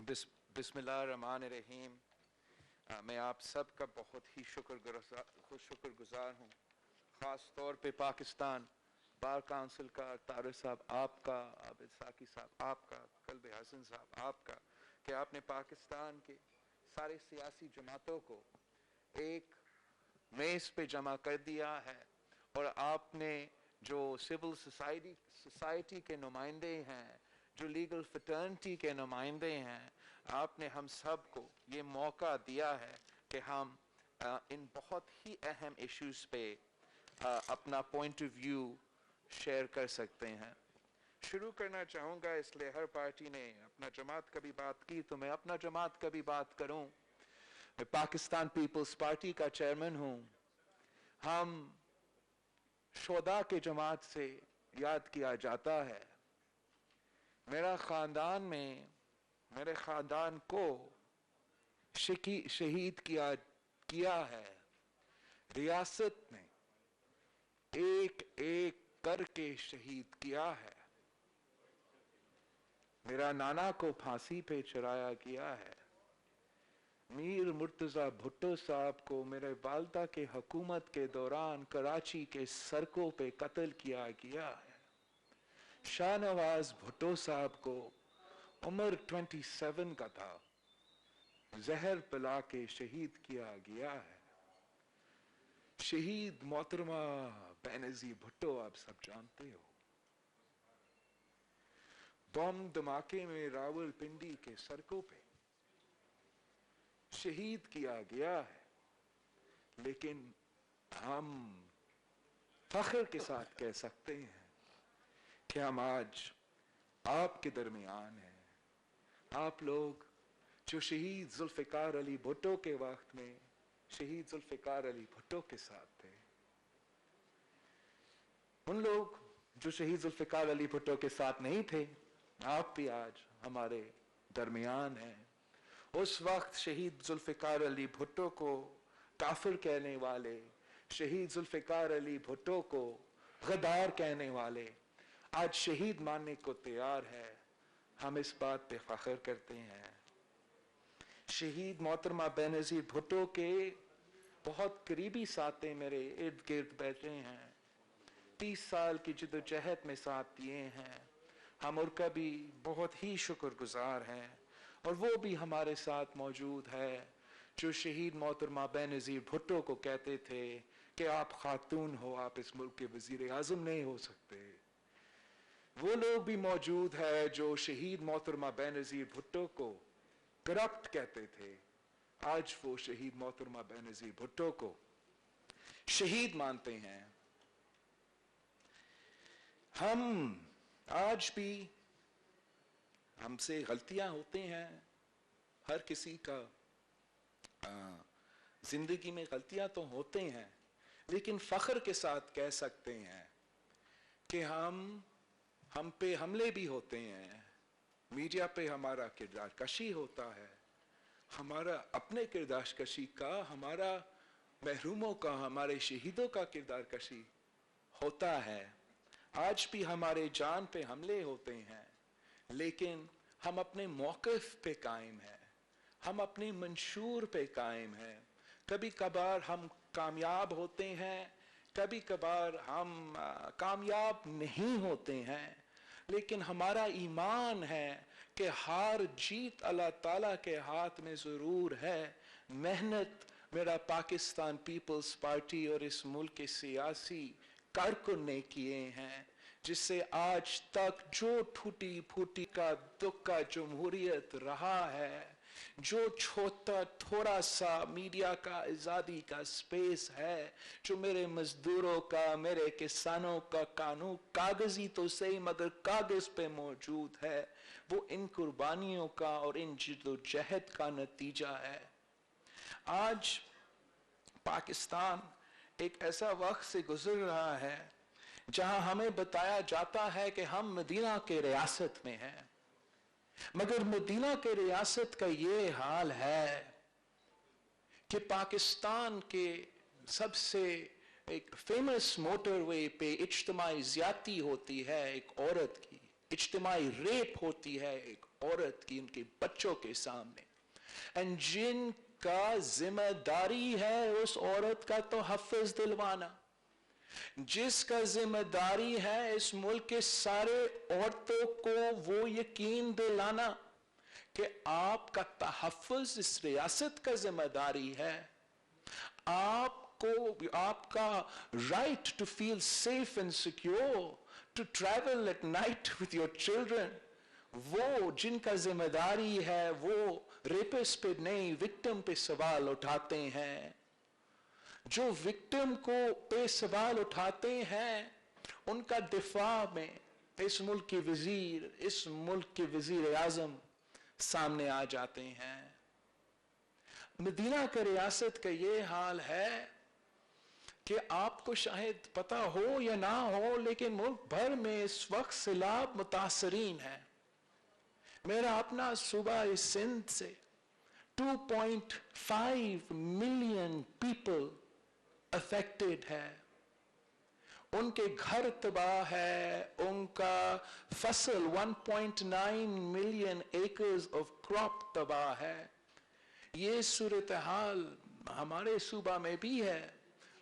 बिस्मिल्लाहिर्रहमानिर्रहीम। मैं आप सब का बहुत ही शुक्रगुजार हूँ, ख़ास तौर पे पाकिस्तान बार काउंसिल का, तारिक साहब आपका, आबिद साकी साहब आपका, कल्ब हसन साहब आपका, कि आपने पाकिस्तान के सारे सियासी जमातों को एक मेज़ पे जमा कर दिया है और आपने जो सिविल सोसाइटी के नुमाइंदे हैं, जो लीगल फ्रेटर्निटी के नुमाइंदे हैं, आपने हम सब को ये मौका दिया है कि हम इन बहुत ही अहम इश्यूज़ पे अपना पॉइंट ऑफ व्यू शेयर कर सकते हैं। शुरू करना चाहूँगा, इसलिए हर पार्टी ने अपना जमात का भी बात की तो मैं अपना जमात का भी बात करूँ। मैं पाकिस्तान पीपल्स पार्टी का चेयरमैन हूँ। हम शोदा के जमात से याद किया जाता है। मेरे ख़ानदान को शहीद किया है। रियासत ने एक एक करके शहीद किया है। मेरा नाना को फांसी पे चढ़ाया गया है। मीर मुर्तजा भुट्टो साहब को मेरे वालदा के हुकूमत के दौरान कराची के सड़कों पे कत्ल किया गया है। शाहनवाज भुट्टो साहब को उम्र 27 का था, जहर पिला के शहीद किया गया है। शहीद मोहतरमा बेनजीर भुट्टो आप सब जानते हो। बम धमाके में रावलपिंडी के सड़कों पे शहीद किया गया है। लेकिन हम फख्र के साथ कह सकते हैं कि हम आज आपके दरमियान हैं। आप लोग जो शहीद जुल्फिकार अली भुट्टो के वक्त में शहीद जुल्फिकार अली भुट्टो के साथ थे, उन लोग जो शहीद जुल्फिकार अली भुट्टो के साथ नहीं थे, आप भी आज हमारे दरमियान हैं। उस वक्त शहीद जुल्फिकार अली भुट्टो को काफिर कहने वाले, शहीद जुल्फिकार अली भुट्टो को गद्दार कहने वाले आज शहीद मानने को तैयार है। हम इस बात पे फख्र करते हैं। शहीद मोहतरमा बेनजीर भुट्टो के बहुत करीबी साथी मेरे इर्द गिर्द बैठे हैं। 30 साल की जद्दोजहद में साथ दिए हैं। हम उनका भी बहुत ही शुक्रगुजार हैं और वो भी हमारे साथ मौजूद है जो शहीद मोहतरमा बेनजीर भुट्टो को कहते थे कि आप खातून हो, आप इस मुल्क के वजीर आजम नहीं हो सकते। वो लोग भी मौजूद है जो शहीद मोहतरमा बेनजीर भुट्टो को करप्ट कहते थे। आज वो शहीद मोहतरमा बेनजीर भुट्टो को शहीद मानते हैं। हम आज भी, हमसे गलतियां होती हैं, हर किसी का जिंदगी में गलतियां तो होते हैं, लेकिन फख्र के साथ कह सकते हैं कि हम पे हमले भी होते हैं। मीडिया पे हमारा किरदार कशी होता है, हमारा अपने किरदार कशी का, हमारा महरूमों का, हमारे शहीदों का किरदार कशी होता है। आज भी हमारे जान पे हमले होते हैं, लेकिन हम अपने मौक़िफ़ पे कायम हैं, हम अपने मंशूर पे कायम हैं। कभी कभार हम कामयाब होते हैं, कभी कभार हम कामयाब नहीं होते हैं, लेकिन हमारा ईमान है कि हार जीत अल्लाह ताला के हाथ में ज़रूर है। मेहनत मेरा पाकिस्तान पीपल्स पार्टी और इस मुल्क के सियासी कारकुन ने किए हैं, जिससे आज तक जो टूटी फूटी का दुख का जमहूरियत रहा है, जो छोटा थोड़ा सा मीडिया का आज़ादी का स्पेस है, जो मेरे मजदूरों का, मेरे किसानों का कानून कागजी तो सही मगर कागज पे मौजूद है, वो इन कुर्बानियों का और इन जद्दोजहद का नतीजा है। आज पाकिस्तान एक ऐसा वक्त से गुजर रहा है जहां हमें बताया जाता है कि हम मदीना के रियासत में हैं, मगर मदीना के रियासत का ये हाल है कि पाकिस्तान के सबसे एक फेमस मोटरवे पे इज्तिमाई ज़्यादती होती है एक औरत की, इज्तिमाई रेप होती है एक औरत की उनके बच्चों के सामने, एंड जिनका जिम्मेदारी है उस औरत का तहफ़्फ़ुज़ दिलवाना, जिसका जिम्मेदारी है इस मुल्क के सारे औरतों को वो यकीन दिलाना कि आपका तहफ़्फ़ुज़ इस रियासत का जिम्मेदारी है, आपको आपका right to feel safe and secure to travel at night with your children, वो जिनका जिम्मेदारी है वो रेपिस्ट पे नहीं विक्टिम पे सवाल उठाते हैं। जो विक्टिम को पे सवाल उठाते हैं उनका दिफा में इस मुल्क के वजीर, इस मुल्क के वजीर आजम सामने आ जाते हैं। मदीना का रियासत का ये हाल है कि आपको शायद पता हो या ना हो, लेकिन मुल्क भर में इस वक्त सैलाब मुतासरीन है। मेरा अपना सूबा इस सिंध से 2.5 मिलियन पीपल अफेक्टेड है, उनके घर तबाह है, उनका फसल 1.9 मिलियन एकर्स ऑफ क्रॉप तबाह है। ये सूरत हाल हमारे सूबा में भी है,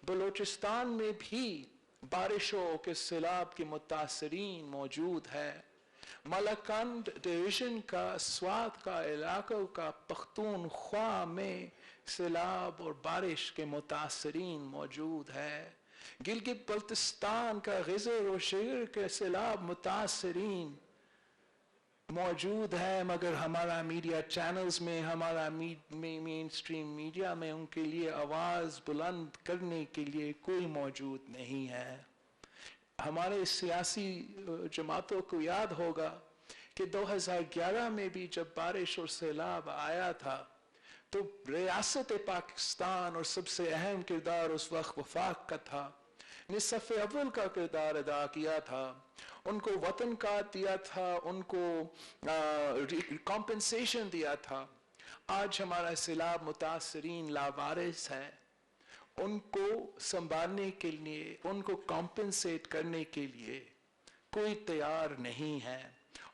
बलोचिस्तान में भी बारिशों के सैलाब के मुतासरीन मौजूद है। मलकंड डिवीजन का स्वात का इलाकों का पख्तूनख्वा में सैलाब और बारिश के मुतासरीन मौजूद है। गिलगित बल्तिस्तान का गिजर और शेर के सैलाब मुतासरीन मौजूद है, मगर हमारा मीडिया चैनल्स में, हमारा मेन स्ट्रीम मीडिया में उनके लिए आवाज़ बुलंद करने के लिए कोई मौजूद नहीं है। हमारे सियासी जमातों को याद होगा कि 2011 में भी जब बारिश और सैलाब आया था तो रियासत पाकिस्तान और सबसे अहम किरदार उस वक्त वफाक का था, ने सफ़े अव्वल का किरदार अदा किया था, उनको वतन का दिया था, उनको कॉम्पेंसेशन दिया था। आज हमारा सैलाब मुतासरीन लावारिस है, उनको संभालने के लिए, उनको कॉम्पेंसेट करने के लिए कोई तैयार नहीं है।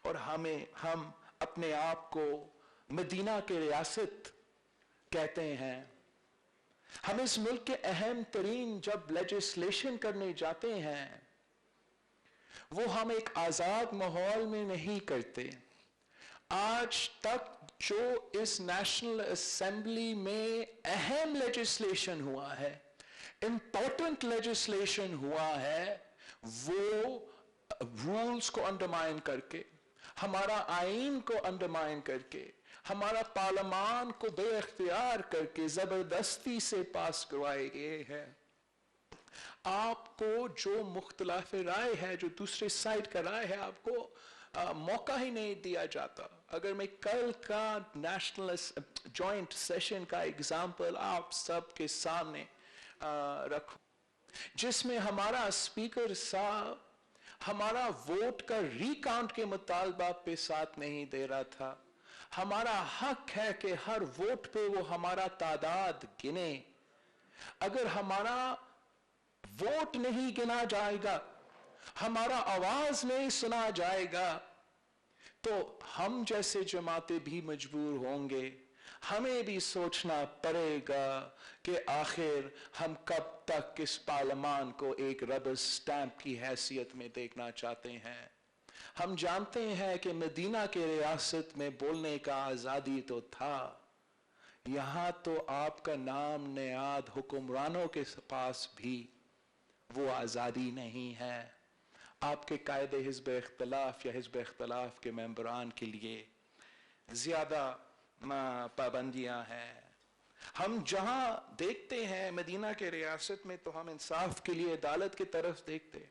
और हम अपने आप को मदीना के रियासत कहते हैं। हम इस मुल्क के अहम तरीन जब लेजिस्लेशन करने जाते हैं वो हम एक आजाद माहौल में नहीं करते। आज तक जो इस नेशनल असेंबली में अहम लेजिस्लेशन हुआ है, इंपॉर्टेंट लेजिस्लेशन हुआ है, वो रूल्स को अंडरमाइन करके, हमारा आईन को अंडरमाइन करके, हमारा पार्लियामान को बेइख्तियार करके जबरदस्ती से पास करवाए गए हैं। आपको जो मुख्तलिफ राय है, जो दूसरे साइड का राय है, आपको मौका ही नहीं दिया जाता। अगर मैं कल का नेशनल जॉइंट सेशन का एग्जाम्पल आप सबके सामने रखूं, जिसमें हमारा स्पीकर साहब हमारा वोट का रिकाउंट के मुतालबा पे साथ नहीं दे रहा था। हमारा हक है कि हर वोट पे वो हमारा तादाद गिने। अगर हमारा वोट नहीं गिना जाएगा, हमारा आवाज नहीं सुना जाएगा, तो हम जैसे जमातें भी मजबूर होंगे। हमें भी सोचना पड़ेगा कि आखिर हम कब तक इस पार्लियामान को एक रबर स्टैंप की हैसियत में देखना चाहते हैं। हम जानते हैं कि मदीना के रियासत में बोलने का आजादी तो था, यहां तो आपका नाम नेयाद हुक्मरानों के पास भी वो आजादी नहीं है। आपके कायदे हिज़्ब इख्तिलाफ या हिज़्ब इख्तिलाफ के मेंबरान के लिए ज्यादा पाबंदियां हैं। हम जहां देखते हैं मदीना के रियासत में, तो हम इंसाफ के लिए अदालत की तरफ देखते।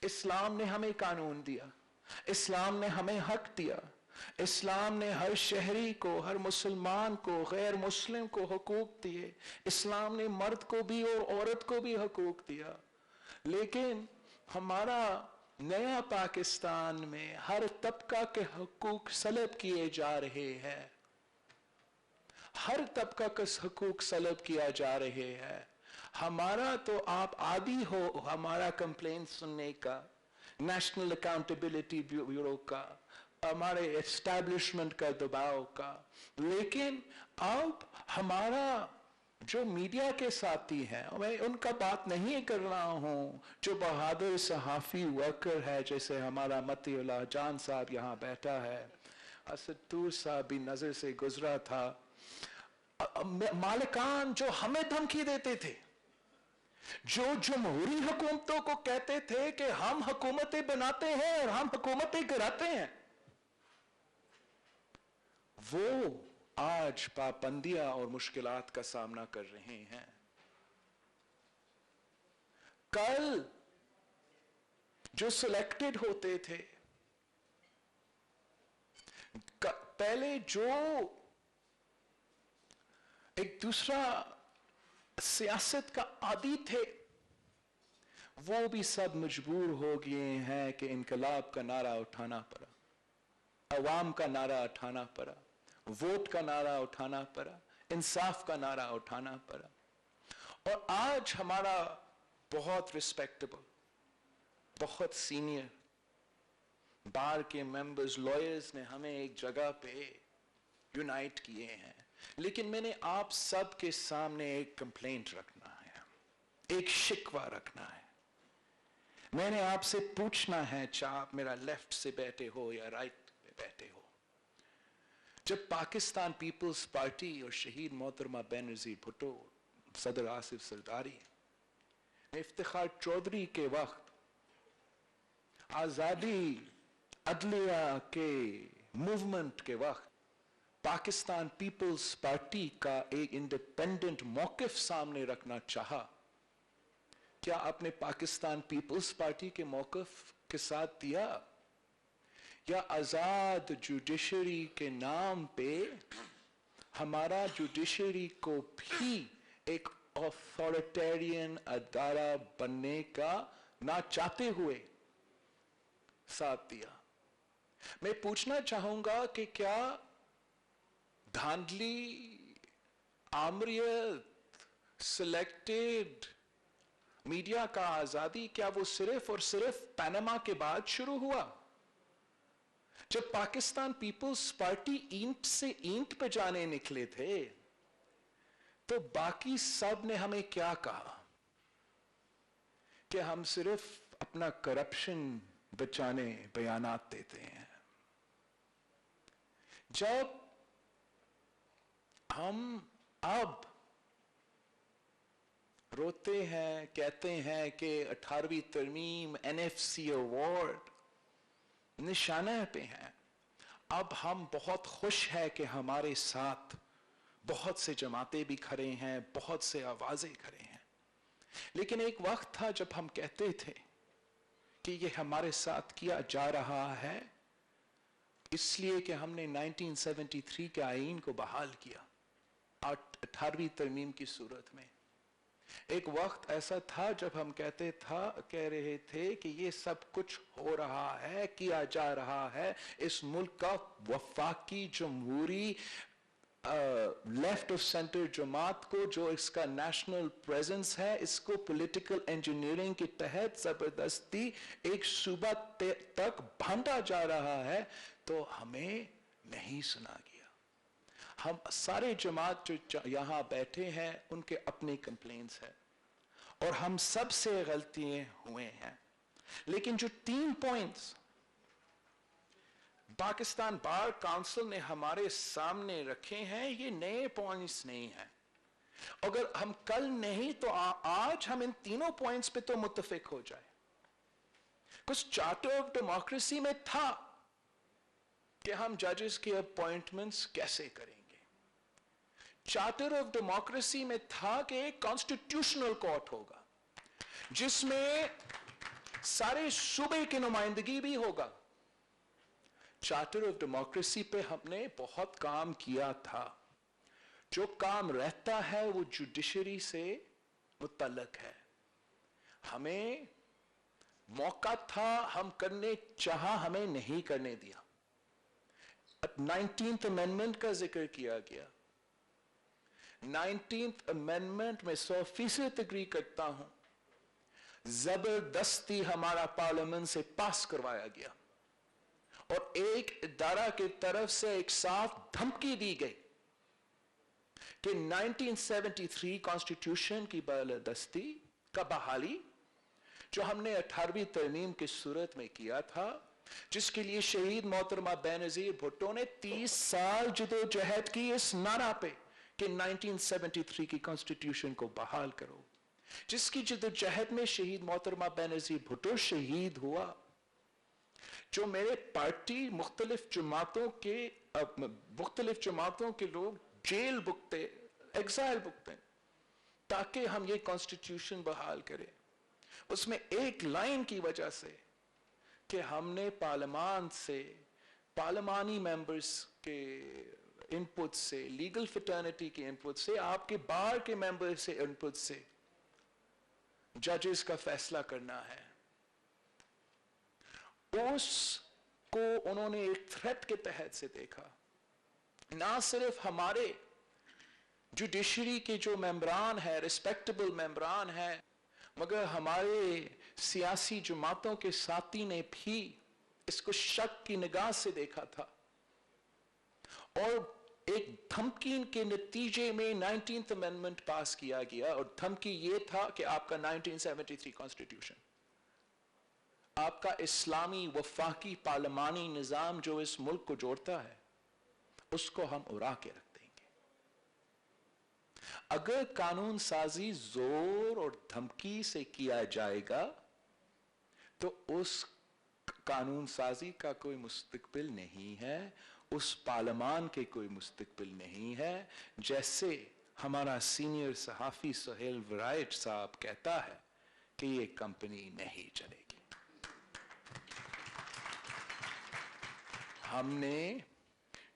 इस्लाम ने हमें कानून दिया, इस्लाम ने हमें हक दिया, इस्लाम ने हर शहरी को, हर मुसलमान को, गैर मुस्लिम को हुकूक दिए। इस्लाम ने मर्द को भी और औरत को भी हुकूक दिया। लेकिन हमारा नया पाकिस्तान में हर तबका के हुकूक सलब किए जा रहे हैं, हर तबका का हुकूक सलब किया जा रहे हैं। हमारा तो आप आदी हो हमारा कंप्लेंट सुनने का, नेशनल अकाउंटेबिलिटी ब्यूरो का, हमारे एस्टैब्लिशमेंट का दबाव का। लेकिन अब हमारा जो मीडिया के साथी हैं, मैं उनका बात नहीं कर रहा हूं, जो बहादुर सहाफी वर्कर है, जैसे हमारा मतीउल्लाह जान साहब यहां बैठा है, असदूर साहब भी नजर से गुजरा था, मालिकान जो हमें धमकी देते थे, जो जमहूरी हुकूमतों को कहते थे कि हम हुकूमतें बनाते हैं और हम हुकूमतें गिराते हैं, वो आज पाबंदियां और मुश्किलात का सामना कर रहे हैं। कल जो सिलेक्टेड होते थे, पहले जो एक दूसरा सियासत का आदी थे, वो भी सब मजबूर हो गए हैं कि इनकलाब का नारा उठाना पड़ा, अवाम का नारा उठाना पड़ा, वोट का नारा उठाना पड़ा, इंसाफ का नारा उठाना पड़ा। और आज हमारा बहुत रिस्पेक्टेबल, बहुत सीनियर बार के मेंबर्स, लॉयर्स ने हमें एक जगह पे यूनाइट किए हैं। लेकिन मैंने आप सब के सामने एक कंप्लेंट रखना है, एक शिकवा रखना है। मैंने आपसे पूछना है, चाहे आप मेरा लेफ्ट से बैठे हो या राइट में बैठे हो, जब पाकिस्तान पीपल्स पार्टी और शहीद मोहतरमा बेनजीर भुट्टो, सदर आसिफ सरदारी, इफ्तिखार चौधरी के वक्त आजादी अदलिया के मूवमेंट के वक्त पाकिस्तान पीपल्स पार्टी का एक इंडिपेंडेंट मौकिफ सामने रखना चाहा, क्या आपने पाकिस्तान पीपल्स पार्टी के मौकिफ के साथ दिया, या आजाद जुडिशरी के नाम पे हमारा जुडिशरी को भी एक ऑथोरिटेरियन अदारा बनने का ना चाहते हुए साथ दिया? मैं पूछना चाहूंगा कि क्या धांधली, आमरियत, सिलेक्टेड मीडिया का आजादी, क्या वो सिर्फ और सिर्फ पनामा के बाद शुरू हुआ? जब पाकिस्तान पीपल्स पार्टी ईंट से ईंट पे जाने निकले थे, तो बाकी सब ने हमें क्या कहा कि हम सिर्फ अपना करप्शन बचाने बयानात देते हैं। जब हम अब रोते हैं, कहते हैं कि 18वीं तरमीम NFC अवार्ड निशाने पे हैं, अब हम बहुत खुश हैं कि हमारे साथ बहुत से जमातें भी खड़े हैं, बहुत से आवाजें खड़े हैं। लेकिन एक वक्त था जब हम कहते थे कि ये हमारे साथ किया जा रहा है इसलिए कि हमने 1973 के आईन को बहाल किया 18वीं तरमीम की सूरत में। एक वक्त ऐसा था जब हम कह रहे थे कि ये सब कुछ हो रहा है, किया जा रहा है, इस मुल्क का वफाकी जमहूरी लेफ्ट ऑफ सेंटर जमात को, जो इसका नेशनल प्रेजेंस है, इसको पॉलिटिकल इंजीनियरिंग के तहत जबरदस्ती एक सूबा तक बांटा जा रहा है, तो हमें नहीं सुना गया। हम सारे जमात जो यहां बैठे हैं उनके अपने कंप्लेंट्स हैं और हम सब से गलतियां हुए हैं। लेकिन जो 3 पॉइंट्स पाकिस्तान बार काउंसिल ने हमारे सामने रखे हैं, ये नए पॉइंट्स नहीं हैं। अगर हम कल नहीं तो आज हम इन तीनों पॉइंट्स पे तो मुत्तफिक हो जाए। कुछ चार्टर ऑफ डेमोक्रेसी में था कि हम जजेस की अपॉइंटमेंट्स कैसे करेंगे। चार्टर ऑफ डेमोक्रेसी में था कि एक कॉन्स्टिट्यूशनल कोर्ट होगा जिसमें सारे सूबे की नुमाइंदगी भी होगा। चार्टर ऑफ डेमोक्रेसी पे हमने बहुत काम किया था। जो काम रहता है वो जुडिशरी से मुतल्लक है। हमें मौका था, हम करने चाहा, हमें नहीं करने दिया। 19th अमेंडमेंट का जिक्र किया गया। 19th अमेंडमेंट में 100% एग्री करता हूं। जबरदस्ती हमारा पार्लियामेंट से पास करवाया गया और एक इदारा की तरफ से एक साफ धमकी दी गई कि 1973 कॉन्स्टिट्यूशन की बालादस्ती का बहाली जो हमने 18वीं तरमीम की सूरत में किया था, जिसके लिए शहीद मोहतरमा बेनजीर भुट्टो ने 30 साल जदोजहद की इस नारा पे कि 1973 की कॉन्स्टिट्यूशन को बहाल करो, जिसकी जदोजहद में शहीद मोहतरमा बेनजीर भुट्टो शहीद हुआ, जो मेरे पार्टी मुख्तलिफ जमातों के लोग जेल भुगते, एग्जाइल भुगते, ताकि हम ये कॉन्स्टिट्यूशन बहाल करें। उसमें एक लाइन की वजह से कि हमने पार्लियामान से, पार्लियामानी मेंबर्स के इनपुट से, लीगल फ्रेटर्निटी के इनपुट से, आपके बार के मेंबर से इनपुट से जजेस का फैसला करना है, उसको उन्होंने एक थ्रेट के तहत से देखा। ना सिर्फ हमारे जुडिशरी के जो मेंबरान है, रिस्पेक्टेबल मेंबरान है, मगर हमारे सियासी जमातों के साथी ने भी इसको शक की निगाह से देखा था और एक धमकी के नतीजे में 19th अमेंडमेंट पास किया गया। और धमकी यह था कि आपका 1973 कॉन्स्टिट्यूशन, आपका इस्लामी वफाकी पार्लिमानी निजाम जो इस मुल्क को जोड़ता है, उसको हम उड़ा के रख देंगे। अगर कानून साजी जोर और धमकी से किया जाएगा तो उस कानून साजी का कोई मुस्तकबिल नहीं है, उस पार्लियामान के कोई मुस्तकबिल नहीं है। जैसे हमारा सीनियर सहाफी सुहेल वराइट साहब कहता है कि ये कंपनी नहीं चलेगी। हमने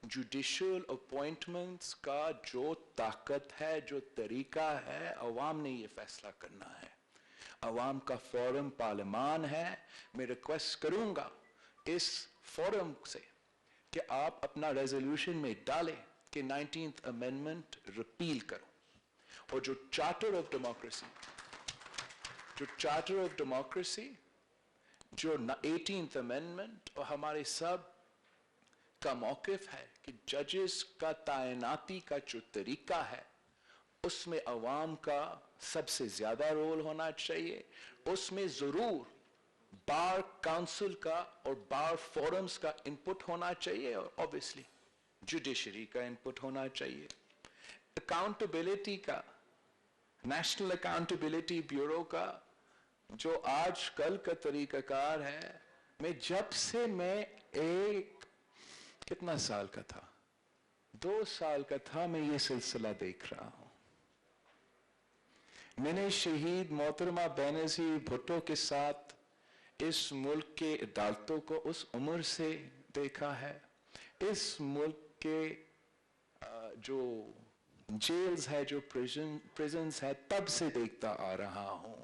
जुडिशियल अपॉइंटमेंट्स का जो ताकत है, जो तरीका है, अवाम ने ये फैसला करना है। अवाम का फोरम पार्लियामान है। मैं रिक्वेस्ट करूंगा इस फोरम से कि आप अपना रेजोल्यूशन में डालें कि 19th अमेंडमेंट रिपील करो, और जो चार्टर ऑफ डेमोक्रेसी, जो 18th अमेंडमेंट और हमारे सब का मौकिफ है कि जजेस का तैनाती का जो तरीका है उसमें अवाम का सबसे ज्यादा रोल होना चाहिए। उसमें जरूर बार काउंसिल का और बार फोरम्स का इनपुट होना चाहिए और ऑब्वियसली जुडिशरी का इनपुट होना चाहिए। अकाउंटेबिलिटी का, नेशनल अकाउंटेबिलिटी ब्यूरो का जो आज कल का तरीकाकार है, जब से मैं कितना साल का था, 2 साल का था, मैं ये सिलसिला देख रहा हूं। मैंने शहीद मोहतरमा बेनजीर भुट्टो के साथ इस मुल्क के अदालतों को उस उम्र से देखा है। इस मुल्क के जो जेल्स है, जो प्रिजन्स है, तब से देखता आ रहा हूं।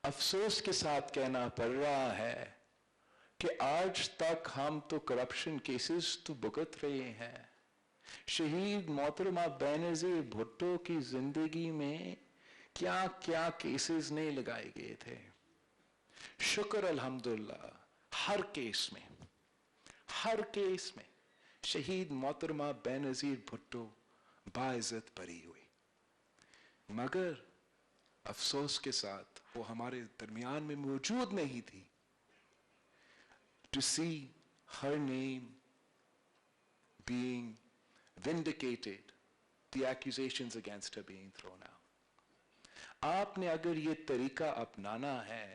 अफसोस के साथ कहना पड़ रहा है कि आज तक हम तो करप्शन केसेस तो भुगत रहे हैं। शहीद मोहतरमा बेनजीर भुट्टो की जिंदगी में क्या क्या केसेस नहीं लगाए गए थे। शुक्र अल्हम्दुलिल्लाह, हर केस में शहीद मोहतरमा बेनजीर भुट्टो बाइज्जत बरी हुई। मगर अफसोस के साथ वो हमारे दरमियान में मौजूद नहीं थी। To see her name being vindicated, the accusations against her being thrown out. आपने अगर ये तरीका अपनाना है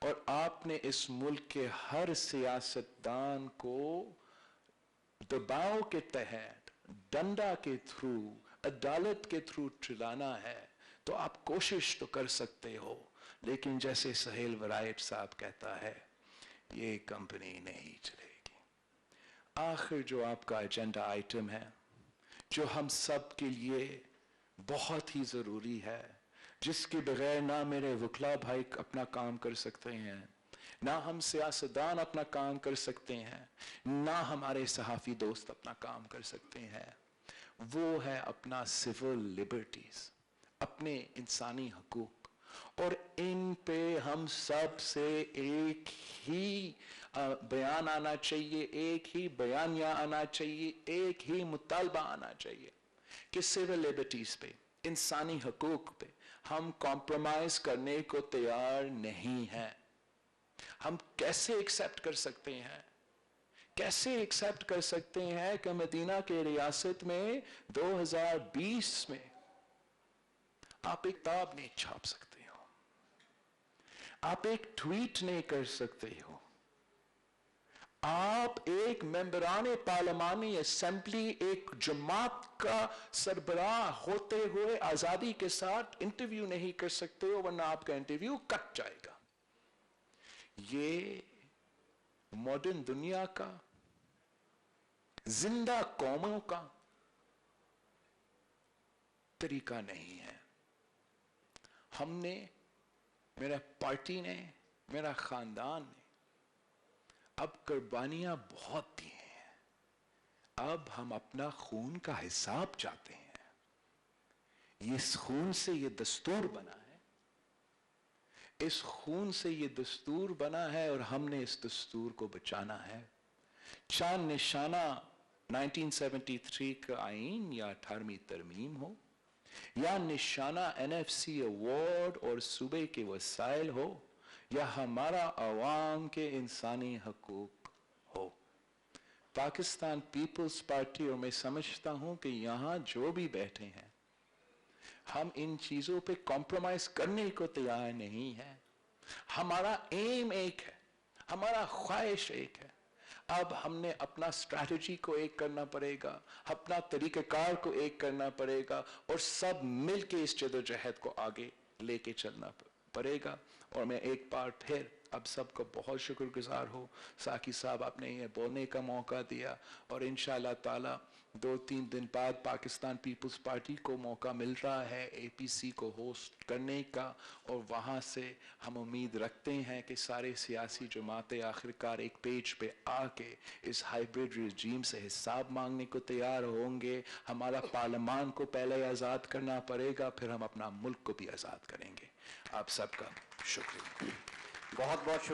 और आपने इस मुल्क के हर सियासतदान को दबाव के तहत, डंडा के थ्रू, अदालत के थ्रू चलाना है, तो आप कोशिश तो कर सकते हो, लेकिन जैसे सुहेल वराइट साहब कहता है, ये कंपनी नहीं चलेगी। आखिर जो आपका एजेंडा आइटम है, जो हम सब के लिए बहुत ही जरूरी है, जिसके बगैर ना मेरे वकला भाई अपना काम कर सकते हैं, ना हम सियासतदान अपना काम कर सकते हैं, ना हमारे सहाफी दोस्त अपना काम कर सकते हैं, वो है अपना सिविल लिबर्टीज, अपने इंसानी हकूक, और इन पे हम सब से एक ही बयान आना चाहिए, एक ही बयानिया आना चाहिए, एक ही मुतालबा आना चाहिए कि सिविल लिबर्टीज पे, इंसानी हकूक पे हम कॉम्प्रोमाइज करने को तैयार नहीं हैं। हम कैसे एक्सेप्ट कर सकते हैं, कैसे एक्सेप्ट कर सकते हैं कि मदीना के रियासत में 2020 में आप एक किताब नहीं छाप सकते हो, आप एक ट्वीट नहीं कर सकते हो, आप एक मेंबरान पार्लिमानी असेंबली, एक जमात का सरबराह होते हुए आजादी के साथ इंटरव्यू नहीं कर सकते हो, वरना आपका इंटरव्यू कट जाएगा। ये मॉडर्न दुनिया का, जिंदा कौमों का तरीका नहीं है। हमने, मेरा पार्टी ने, मेरा खानदान ने अब कुर्बानियां बहुत दी हैं। अब हम अपना खून का हिसाब चाहते हैं। इस खून से ये दस्तूर बना है, इस खून से ये दस्तूर बना है और हमने इस दस्तूर को बचाना है। चांद निशाना 1973 का आईन या 18वीं तरमीम हो, या निशाना NFC अवार्ड और सूबे के वसाइल हो, या हमारा अवाम के इंसानी हकूक हो। पाकिस्तान पीपल्स पार्टी, और मैं समझता हूं कि यहां जो भी बैठे हैं, हम इन चीजों पे कॉम्प्रोमाइज करने को तैयार नहीं है। हमारा एम एक है, हमारा ख्वाहिश एक है। अब हमने अपना स्ट्रैटेजी को एक करना पड़ेगा, अपना तरीक़ेकार को एक करना पड़ेगा, और सब मिलके इस जदोजहद को आगे लेके चलना पड़ेगा। और मैं एक बार फिर अब सबको बहुत शुक्रगुजार हूँ, साकी साहब आपने ये बोलने का मौका दिया, और इंशाअल्लाह ताला 2-3 दिन बाद पाकिस्तान पीपल्स पार्टी को मौका मिल रहा है APC को होस्ट करने का, और वहाँ से हम उम्मीद रखते हैं कि सारे सियासी जमातें आखिरकार एक पेज पे आके इस हाइब्रिड रजीम से हिसाब मांगने को तैयार होंगे। हमारा पार्लियामान को पहले आज़ाद करना पड़ेगा, फिर हम अपना मुल्क को भी आज़ाद करेंगे। आप सबका शुक्रिया। बहुत बहुत शुक्रिया।